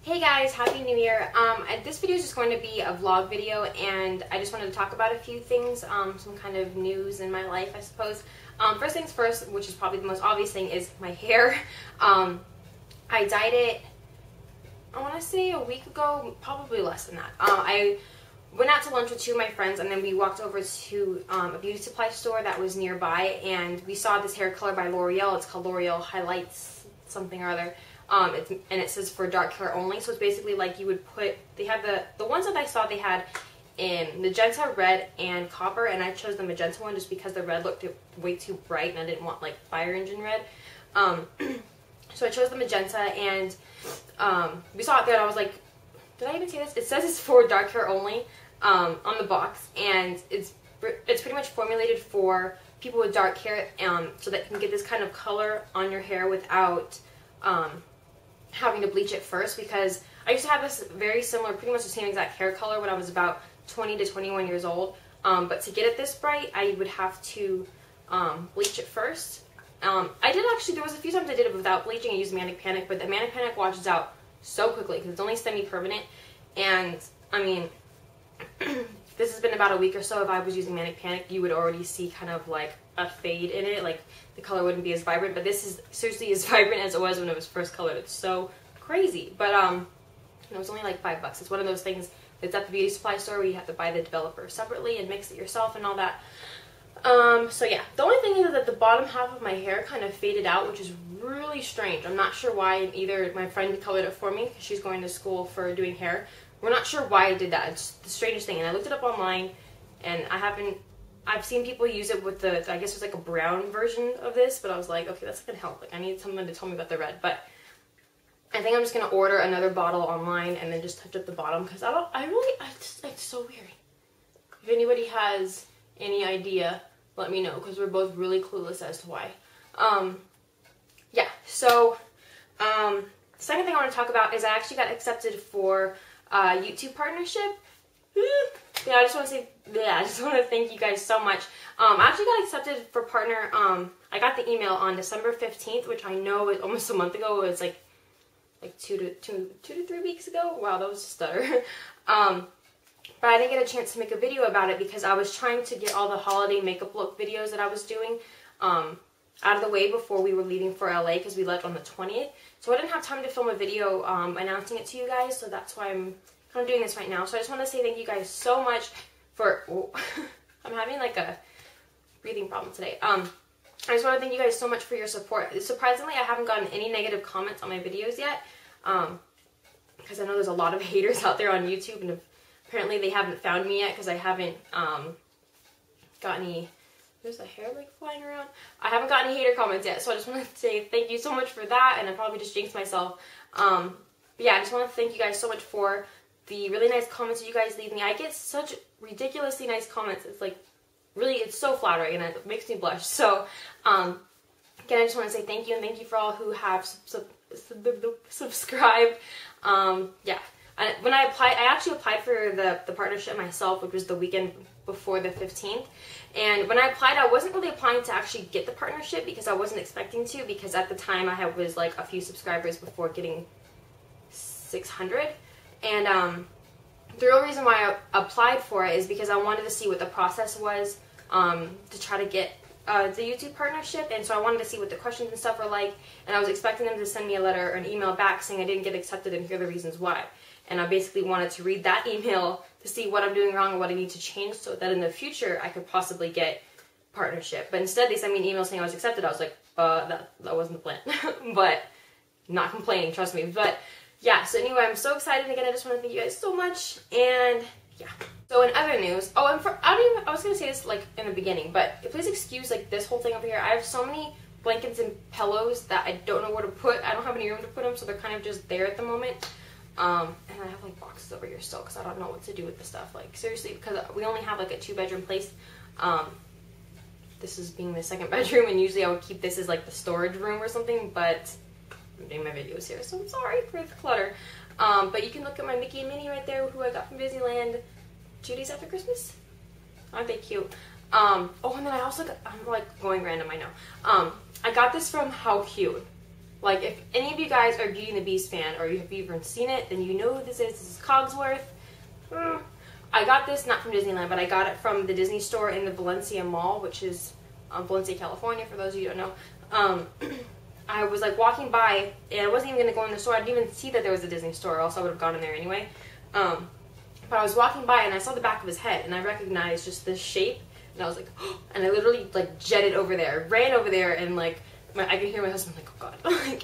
Hey guys, Happy New Year. This video is just going to be a vlog video, and I just wanted to talk about a few things, some kind of news in my life, I suppose. First things first, which is probably the most obvious thing, is my hair. I dyed it, I want to say a week ago, probably less than that. I went out to lunch with two of my friends, and then we walked over to a beauty supply store that was nearby, and we saw this hair color by L'Oreal. It's called L'Oreal Highlights something or other. And it says for dark hair only, so it's basically like you would put, they have the ones that I saw, they had in magenta, red, and copper, and I chose the magenta one just because the red looked way too bright and I didn't want like fire engine red. So I chose the magenta, and we saw it there and I was like, did I even say this? It says it's for dark hair only on the box, and it's pretty much formulated for people with dark hair, so that you can get this kind of color on your hair without having to bleach it first, because I used to have this very similar, pretty much the same exact hair color when I was about 20 to 21 years old, but to get it this bright I would have to bleach it first. I did actually, there was a few times I did it without bleaching. I used Manic Panic, but the Manic Panic washes out so quickly because it's only semi-permanent, and I mean this has been about a week or so. If I was using Manic Panic, you would already see kind of like a fade in it, like the color wouldn't be as vibrant, but this is seriously as vibrant as it was when it was first colored. It's so crazy. But it was only like $5. It's one of those things that's at the beauty supply store where you have to buy the developer separately and mix it yourself and all that. So yeah, the only thing is that the bottom half of my hair kind of faded out, which is really strange. I'm not sure why. And either my friend colored it for me because she's going to school for doing hair. We're not sure why I did that. It's the strangest thing, and I looked it up online, and I've seen people use it with the, I guess it was like a brown version of this, but I was like, okay, that's not gonna help. Like, I need someone to tell me about the red. But I think I'm just gonna order another bottle online and then just touch up the bottom, because it's so weird. If anybody has any idea, let me know, because we're both really clueless as to why. Yeah, so the second thing I want to talk about is I actually got accepted for YouTube partnership. Yeah, I just want to thank you guys so much. I actually got accepted for partner. I got the email on December 15th, which I know is almost a month ago. It was like 2 to 3 weeks ago. Wow, that was a stutter. But I didn't get a chance to make a video about it because I was trying to get all the holiday makeup look videos that I was doing out of the way before we were leaving for LA, because we left on the 20th. So I didn't have time to film a video announcing it to you guys, so that's why I'm kind of doing this right now. So I just want to say thank you guys so much for, I'm having like a breathing problem today. I just want to thank you guys so much for your support. Surprisingly, I haven't gotten any negative comments on my videos yet, because I know there's a lot of haters out there on YouTube, and apparently they haven't found me yet because I haven't got any. There's a hair like flying around. I haven't got any hater comments yet, so I just want to say thank you so much for that, and I probably just jinxed myself. But yeah, I just want to thank you guys so much for the really nice comments that you guys leave me. I get such ridiculously nice comments. It's like, really, it's so flattering, and it makes me blush. So, again, I just want to say thank you, and thank you for all who have subscribed. Yeah. When I applied, I actually applied for the partnership myself, which was the weekend before the 15th. And when I applied, I wasn't really applying to actually get the partnership because I wasn't expecting to, because at the time I was like a few subscribers before getting 600. And the real reason why I applied for it is because I wanted to see what the process was to try to get the YouTube partnership, and so I wanted to see what the questions and stuff were like, and I was expecting them to send me a letter or an email back saying I didn't get accepted and here are the reasons why. And I basically wanted to read that email to see what I'm doing wrong and what I need to change so that in the future I could possibly get partnership. But instead they sent me an email saying I was accepted. I was like, that wasn't the plan. But not complaining, trust me. But yeah, so anyway, I'm so excited. Again, I just want to thank you guys so much. And yeah. So in other news, I was going to say this like in the beginning, but please excuse like this whole thing over here. I have so many blankets and pillows that I don't know where to put. I don't have any room to put them, so they're kind of just there at the moment. And I have like boxes over here still because I don't know what to do with the stuff. Like seriously, because we only have like a 2-bedroom place. This is being the second bedroom, and usually I would keep this as like the storage room or something, but I'm doing my videos here, so I'm sorry for the clutter. But you can look at my Mickey and Minnie right there, who I got from Disneyland 2 days after Christmas. Aren't they cute? Oh, and then I also got, I'm like going random, I know. I got this from How Cute. Like, if any of you guys are Beauty and the Beast fan, or if you've even seen it, then you know who this is. This is Cogsworth. I got this not from Disneyland, but I got it from the Disney store in the Valencia Mall, which is Valencia, California, for those of you who don't know. I was like walking by, and I wasn't even going to go in the store. I didn't even see that there was a Disney store, or else I would have gone in there anyway. But I was walking by, and I saw the back of his head, and I recognized just this shape, and I was like, oh, and I literally like jetted over there, ran over there, and like I could hear my husband like, oh god, like,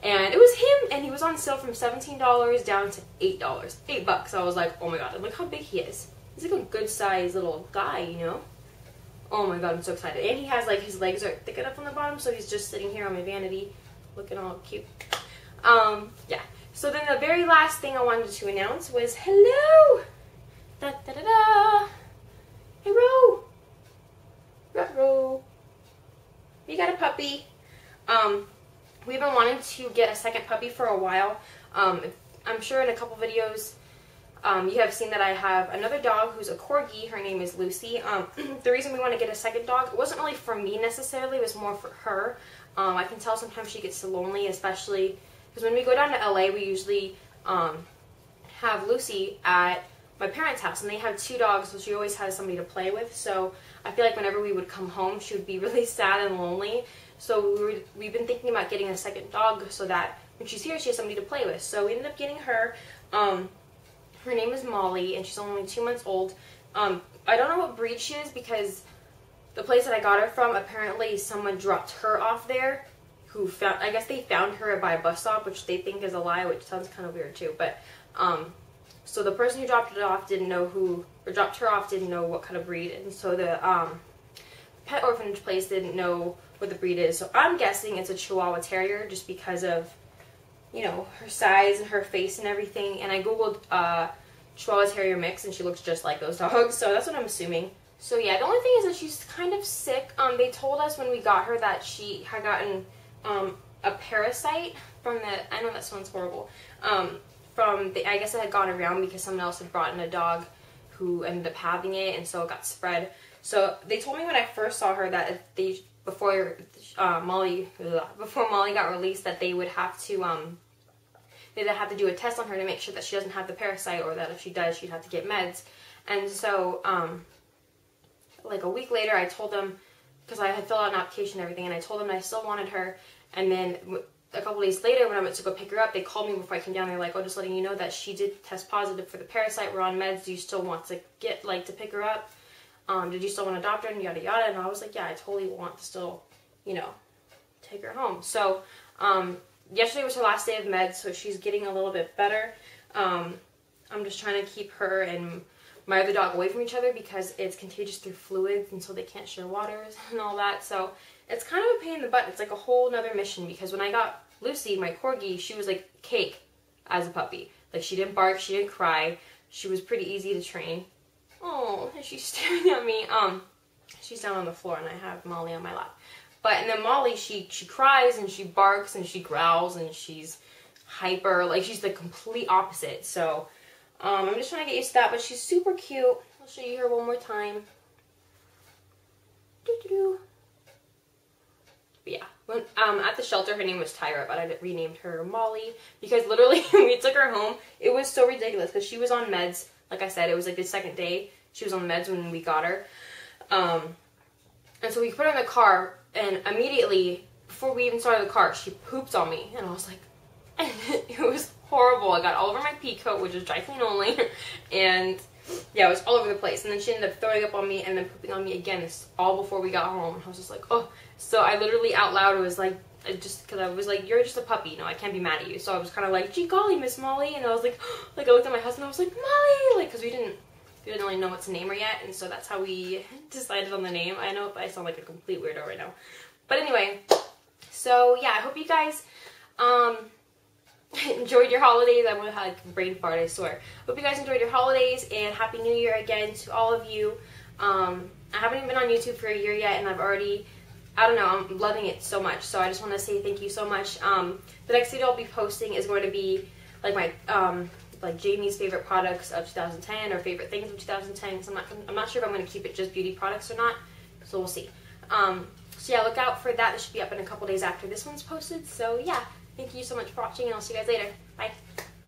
and it was him, and he was on sale from $17 down to $8, $8. I was like, oh my god, and look how big he is. He's like a good sized little guy, you know. Oh my god, I'm so excited. And he has like, his legs are thick enough on the bottom, so he's just sitting here on my vanity looking all cute. Yeah. So then the very last thing I wanted to announce was, hello! Da da da da! Hey Ro! Ro! We got a puppy. We've been wanting to get a second puppy for a while. I'm sure in a couple videos you have seen that I have another dog who's a corgi. Her name is Lucy. The reason we want to get a second dog, it wasn't really for me necessarily, it was more for her. I can tell sometimes she gets so lonely, especially because when we go down to LA, we usually have Lucy at my parents' house, and they have 2 dogs, so she always has somebody to play with. So I feel like whenever we would come home, she would be really sad and lonely. So we've been thinking about getting a second dog so that when she's here, she has somebody to play with. So we ended up getting her. Her name is Molly, and she's only 2 months old. I don't know what breed she is, because the place that I got her from, apparently someone dropped her off there, who found, I guess they found her by a bus stop, which they think is a lie, which sounds kind of weird too. But so the person who dropped it off didn't know who, or dropped her off didn't know what kind of breed, and so the pet orphanage place didn't know what the breed is. So I'm guessing it's a Chihuahua Terrier, just because of, you know, her size and her face and everything. And I googled Chihuahua Terrier mix, and she looks just like those dogs, so that's what I'm assuming. So yeah, the only thing is that she's kind of sick. They told us when we got her that she had gotten a parasite from the, I know that sounds horrible, from the, I guess it had gone around because someone else had brought in a dog who ended up having it, and so it got spread. So they told me when I first saw her that they, before Molly got released, that they would have to they'd have to do a test on her to make sure that she doesn't have the parasite, or that if she does, she'd have to get meds. And so like a week later, I told them, because I had filled out an application and everything, and I told them I still wanted her. And then a couple days later, when I went to go pick her up, they called me before I came down. They're like, oh, just letting you know that she did test positive for the parasite. We're on meds. Do you still want to get, like, to pick her up? Did you still want to adopt her? And yada yada. And I was like, yeah, I totally want to still, you know, take her home. So yesterday was her last day of meds, so she's getting a little bit better. I'm just trying to keep her and my other dog away from each other, because it's contagious through fluids, and so they can't share waters and all that. So it's kind of a pain in the butt. It's like a whole nother mission, because when I got Lucy, my corgi, she was like cake as a puppy. Like, she didn't bark, she didn't cry, she was pretty easy to train. Oh, and she's staring at me. She's down on the floor, and I have Molly on my lap. But, and then Molly, she cries, and she barks, and she growls, and she's hyper. Like, she's the complete opposite. So I'm just trying to get used to that, but she's super cute. I'll show you her one more time. Doo-doo-doo. But yeah, when, at the shelter, her name was Tyra, but I renamed her Molly, because literally when we took her home, it was so ridiculous, because she was on meds. Like I said, it was like the second day she was on meds when we got her. And so we put her in the car, and immediately, before we even started the car, she pooped on me, and I was like, it was horrible. I got all over my pea coat, which is dry clean only, and yeah, it was all over the place. And then she ended up throwing up on me and then pooping on me again. This all before we got home. I was just like, oh. So I literally out loud was like, just because I was like, you're just a puppy, you know, I can't be mad at you. So I was kind of like, gee golly, Miss Molly, and I was like, like I looked at my husband, I was like, Molly, like, because we didn't really know what to name her yet, and so that's how we decided on the name. I know I sound like a complete weirdo right now, but anyway, so yeah, I hope you guys enjoyed your holidays. I'm gonna have like a brain fart, I swear. Hope you guys enjoyed your holidays, and Happy New Year again to all of you. I haven't even been on YouTube for a year yet, and I've already, I don't know, I'm loving it so much. So I just want to say thank you so much. The next video I'll be posting is going to be like my like Jamie's favorite products of 2010, or favorite things of 2010. Because I'm not sure if I'm going to keep it just beauty products or not. So we'll see. So yeah, look out for that. It should be up in a couple days after this one's posted. So yeah, Thank you so much for watching, and I'll see you guys later. Bye.